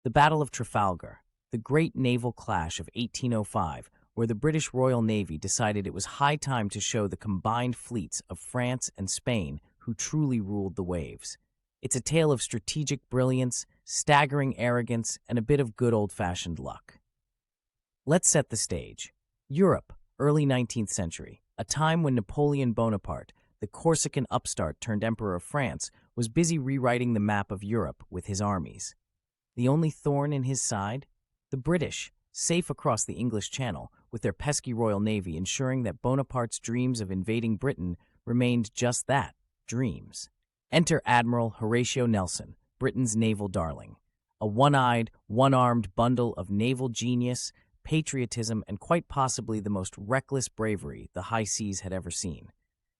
The Battle of Trafalgar, the great naval clash of 1805, where the British Royal Navy decided it was high time to show the combined fleets of France and Spain who truly ruled the waves. It's a tale of strategic brilliance, staggering arrogance, and a bit of good old-fashioned luck. Let's set the stage. Europe, early 19th century, a time when Napoleon Bonaparte, the Corsican upstart turned Emperor of France, was busy rewriting the map of Europe with his armies. The only thorn in his side? The British, safe across the English Channel, with their pesky Royal Navy ensuring that Bonaparte's dreams of invading Britain remained just that, dreams. Enter Admiral Horatio Nelson, Britain's naval darling. A one-eyed, one-armed bundle of naval genius, patriotism, and quite possibly the most reckless bravery the high seas had ever seen.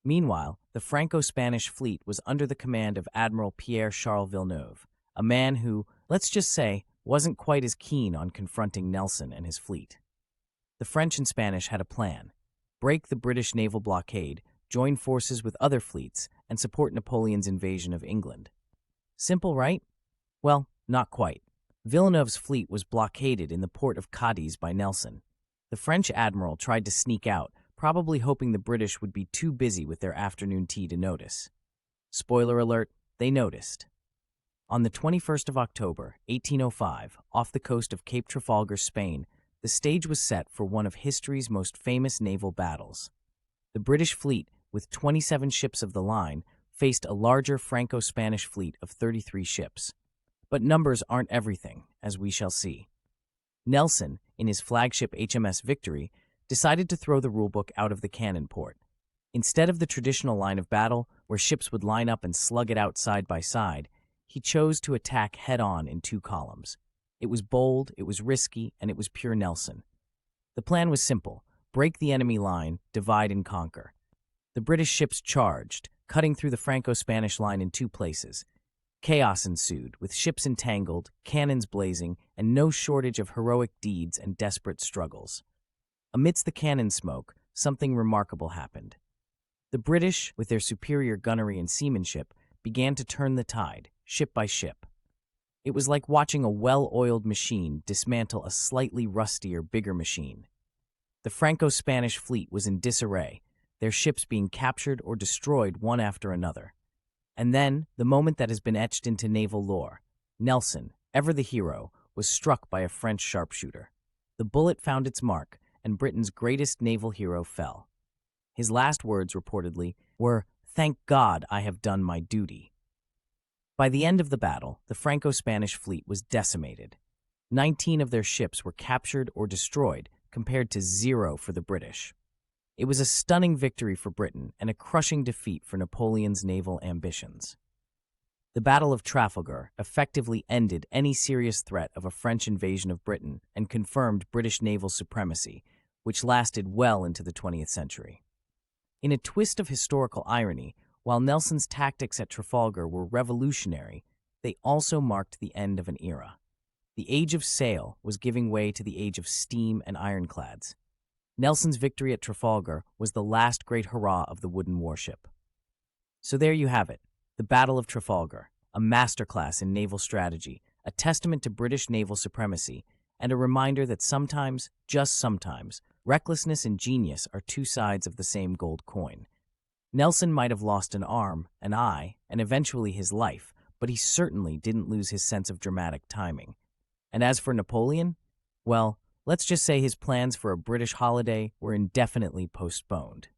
Meanwhile, the Franco-Spanish fleet was under the command of Admiral Pierre-Charles Villeneuve, a man who, let's just say, wasn't quite as keen on confronting Nelson and his fleet. The French and Spanish had a plan: break the British naval blockade, join forces with other fleets, and support Napoleon's invasion of England. Simple, right? Well, not quite. Villeneuve's fleet was blockaded in the port of Cadiz by Nelson. The French admiral tried to sneak out, probably hoping the British would be too busy with their afternoon tea to notice. Spoiler alert, they noticed. On the 21st of October, 1805, off the coast of Cape Trafalgar, Spain, the stage was set for one of history's most famous naval battles. The British fleet, with 27 ships of the line, faced a larger Franco-Spanish fleet of 33 ships. But numbers aren't everything, as we shall see. Nelson, in his flagship HMS Victory, decided to throw the rulebook out of the cannon port. Instead of the traditional line of battle, where ships would line up and slug it out side by side, he chose to attack head-on in two columns. It was bold, it was risky, and it was pure Nelson. The plan was simple: break the enemy line, divide and conquer. The British ships charged, cutting through the Franco-Spanish line in two places. Chaos ensued, with ships entangled, cannons blazing, and no shortage of heroic deeds and desperate struggles. Amidst the cannon smoke, something remarkable happened. The British, with their superior gunnery and seamanship, began to turn the tide, ship by ship. It was like watching a well-oiled machine dismantle a slightly rustier, bigger machine. The Franco-Spanish fleet was in disarray, their ships being captured or destroyed one after another. And then, the moment that has been etched into naval lore, Nelson, ever the hero, was struck by a French sharpshooter. The bullet found its mark, and Britain's greatest naval hero fell. His last words, reportedly, were, "Thank God I have done my duty." By the end of the battle, the Franco-Spanish fleet was decimated. 19 of their ships were captured or destroyed, compared to 0 for the British. It was a stunning victory for Britain and a crushing defeat for Napoleon's naval ambitions. The Battle of Trafalgar effectively ended any serious threat of a French invasion of Britain and confirmed British naval supremacy, which lasted well into the 20th century. In a twist of historical irony, while Nelson's tactics at Trafalgar were revolutionary, they also marked the end of an era. The age of sail was giving way to the age of steam and ironclads. Nelson's victory at Trafalgar was the last great hurrah of the wooden warship. So there you have it, the Battle of Trafalgar, a masterclass in naval strategy, a testament to British naval supremacy, and a reminder that sometimes, just sometimes, recklessness and genius are two sides of the same gold coin. Nelson might have lost an arm, an eye, and eventually his life, but he certainly didn't lose his sense of dramatic timing. And as for Napoleon, well, let's just say his plans for a British holiday were indefinitely postponed.